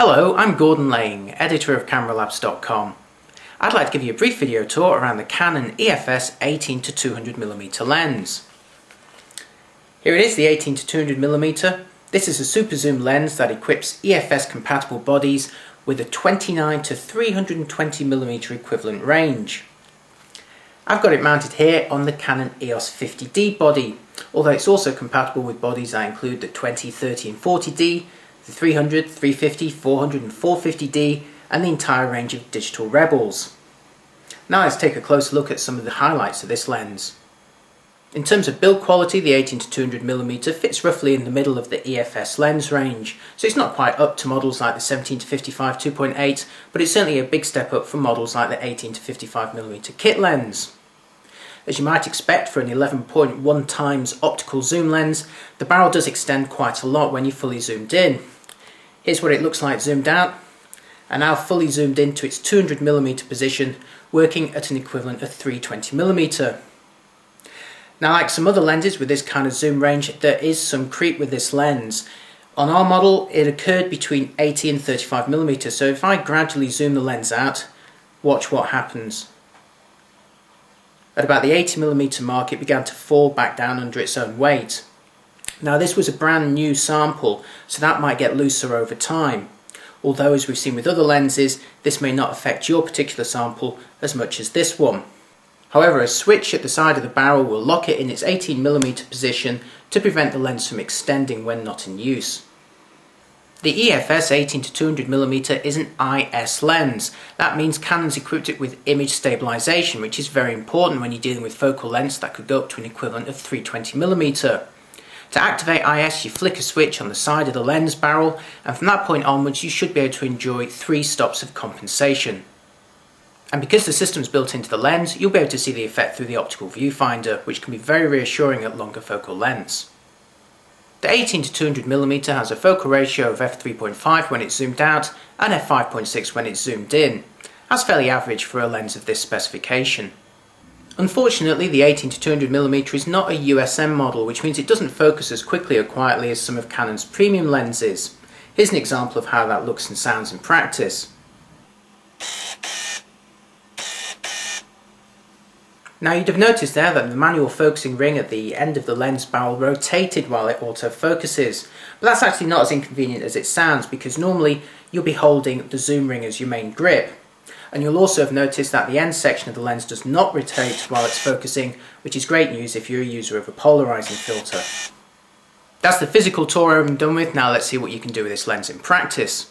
Hello, I'm Gordon Lang, editor of CameraLabs.com. I'd like to give you a brief video tour around the Canon EF-S 18-200mm lens. Here it is, the 18-200mm. This is a super zoom lens that equips EF-S compatible bodies with a 29-320mm equivalent range. I've got it mounted here on the Canon EOS 50D body, although it's also compatible with bodies that include the 20, 30 and 40D, the 300, 350, 400 and 450D, and the entire range of digital rebels. Now let's take a closer look at some of the highlights of this lens. In terms of build quality, the 18-200mm fits roughly in the middle of the EF-S lens range, so it's not quite up to models like the 17-55 2.8, but it's certainly a big step up from models like the 18-55mm kit lens. As you might expect for an 11.1 times optical zoom lens, the barrel does extend quite a lot when you're fully zoomed in. Here's what it looks like zoomed out, and now fully zoomed into its 200mm position, working at an equivalent of 320mm. Now, like some other lenses with this kind of zoom range, there is some creep with this lens. On our model, it occurred between 80 and 35mm, so if I gradually zoom the lens out, watch what happens. At about the 80mm mark, it began to fall back down under its own weight. Now, this was a brand new sample, so that might get looser over time. Although, as we've seen with other lenses, this may not affect your particular sample as much as this one. However, a switch at the side of the barrel will lock it in its 18mm position to prevent the lens from extending when not in use. The EF-S 18-200mm is an IS lens. That means Canon's equipped it with image stabilization, which is very important when you're dealing with focal lengths that could go up to an equivalent of 320mm. To activate IS, you flick a switch on the side of the lens barrel, and from that point onwards you should be able to enjoy 3 stops of compensation. And because the system's built into the lens, you'll be able to see the effect through the optical viewfinder, which can be very reassuring at longer focal lengths. The 18-200mm has a focal ratio of f3.5 when it's zoomed out and f5.6 when it's zoomed in. That's fairly average for a lens of this specification. Unfortunately, the 18-200mm is not a USM model, which means it doesn't focus as quickly or quietly as some of Canon's premium lenses. Here's an example of how that looks and sounds in practice. Now, you'd have noticed there that the manual focusing ring at the end of the lens barrel rotated while it autofocuses, but that's actually not as inconvenient as it sounds, because normally you'll be holding the zoom ring as your main grip. And you'll also have noticed that the end section of the lens does not rotate while it's focusing, which is great news if you're a user of a polarizing filter. That's the physical tour I'm done with. Now let's see what you can do with this lens in practice.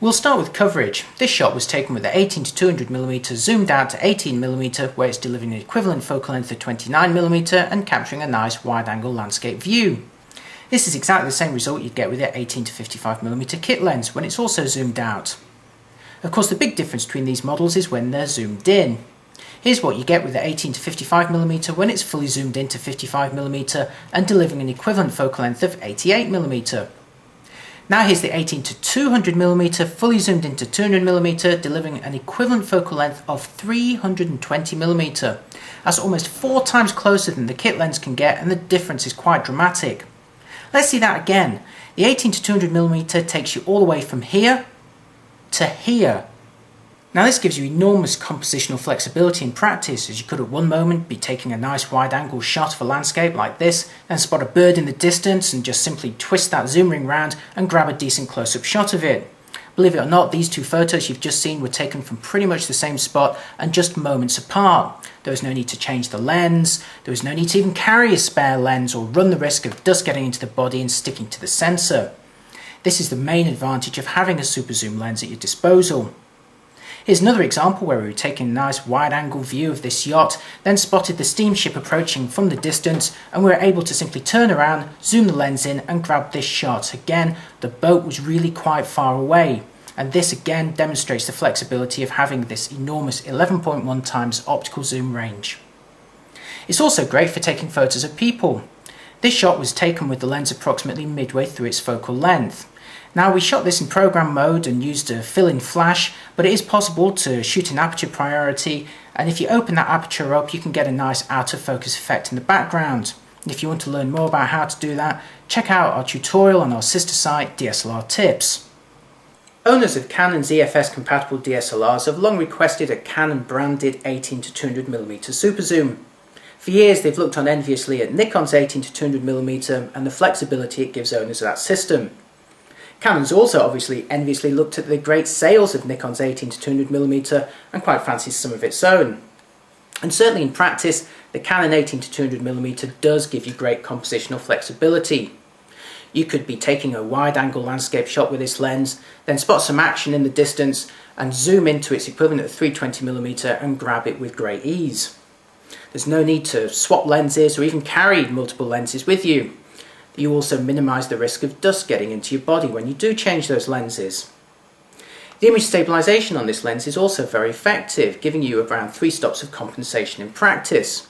We'll start with coverage. This shot was taken with the 18-200mm zoomed out to 18mm, where it's delivering an equivalent focal length of 29mm and capturing a nice wide-angle landscape view. This is exactly the same result you'd get with the 18-55mm kit lens when it's also zoomed out. Of course, the big difference between these models is when they're zoomed in. Here's what you get with the 18-55mm when it's fully zoomed into 55mm and delivering an equivalent focal length of 88mm. Now here's the 18-200mm fully zoomed into 200mm, delivering an equivalent focal length of 320mm. That's almost 4 times closer than the kit lens can get, and the difference is quite dramatic. Let's see that again. The 18-200mm takes you all the way from here to here. Now this gives you enormous compositional flexibility in practice, as you could at one moment be taking a nice wide angle shot of a landscape like this, then spot a bird in the distance and just simply twist that zoom ring round and grab a decent close-up shot of it. Believe it or not, these 2 photos you've just seen were taken from pretty much the same spot and just moments apart. There was no need to change the lens, there was no need to even carry a spare lens or run the risk of dust getting into the body and sticking to the sensor. This is the main advantage of having a super zoom lens at your disposal. Here's another example where we were taking a nice wide-angle view of this yacht, then spotted the steamship approaching from the distance, and we were able to simply turn around, zoom the lens in and grab this shot. Again, the boat was really quite far away, and this again demonstrates the flexibility of having this enormous 11.1 times optical zoom range. It's also great for taking photos of people. This shot was taken with the lens approximately midway through its focal length. Now, we shot this in program mode and used a fill-in flash, but it is possible to shoot in aperture priority, and if you open that aperture up you can get a nice out of focus effect in the background. And if you want to learn more about how to do that, check out our tutorial on our sister site DSLR Tips. Owners of Canon's EF-S compatible DSLRs have long requested a Canon branded 18-200mm super zoom. For years they've looked on enviously at Nikon's 18-200mm and the flexibility it gives owners of that system. Canon's also obviously enviously looked at the great sales of Nikon's 18-200mm and quite fancies some of its own. And certainly in practice, the Canon 18-200mm does give you great compositional flexibility. You could be taking a wide-angle landscape shot with this lens, then spot some action in the distance and zoom into its equivalent of 320mm and grab it with great ease. There's no need to swap lenses or even carry multiple lenses with you. You also minimise the risk of dust getting into your body when you do change those lenses. The image stabilization on this lens is also very effective, giving you around 3 stops of compensation in practice.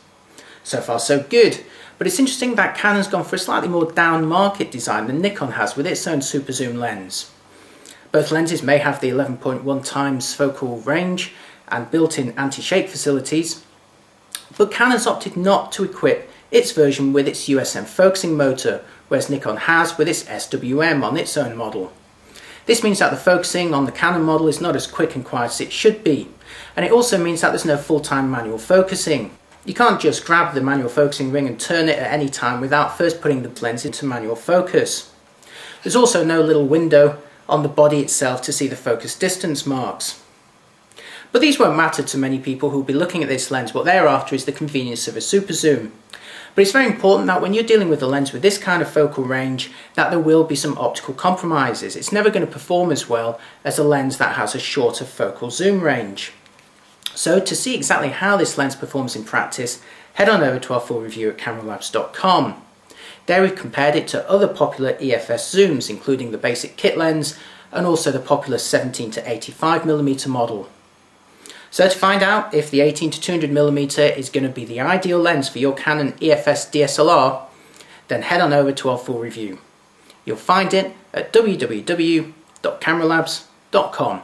So far so good, but it's interesting that Canon's gone for a slightly more down-market design than Nikon has with its own super zoom lens. Both lenses may have the 11.1 times focal range and built-in anti-shake facilities, but Canon's opted not to equip its version with its USM focusing motor, whereas Nikon has with its SWM on its own model. This means that the focusing on the Canon model is not as quick and quiet as it should be, and it also means that there's no full-time manual focusing. You can't just grab the manual focusing ring and turn it at any time without first putting the lens into manual focus. There's also no little window on the body itself to see the focus distance marks. But these won't matter to many people who will be looking at this lens. What they're after is the convenience of a super zoom. But it's very important that when you're dealing with a lens with this kind of focal range, that there will be some optical compromises. It's never going to perform as well as a lens that has a shorter focal zoom range. So to see exactly how this lens performs in practice, head on over to our full review at cameralabs.com. There we've compared it to other popular EF-S zooms, including the basic kit lens and also the popular 17 to 85mm model. So to find out if the 18-200mm is going to be the ideal lens for your Canon EF-S DSLR, then head on over to our full review. You'll find it at www.cameralabs.com.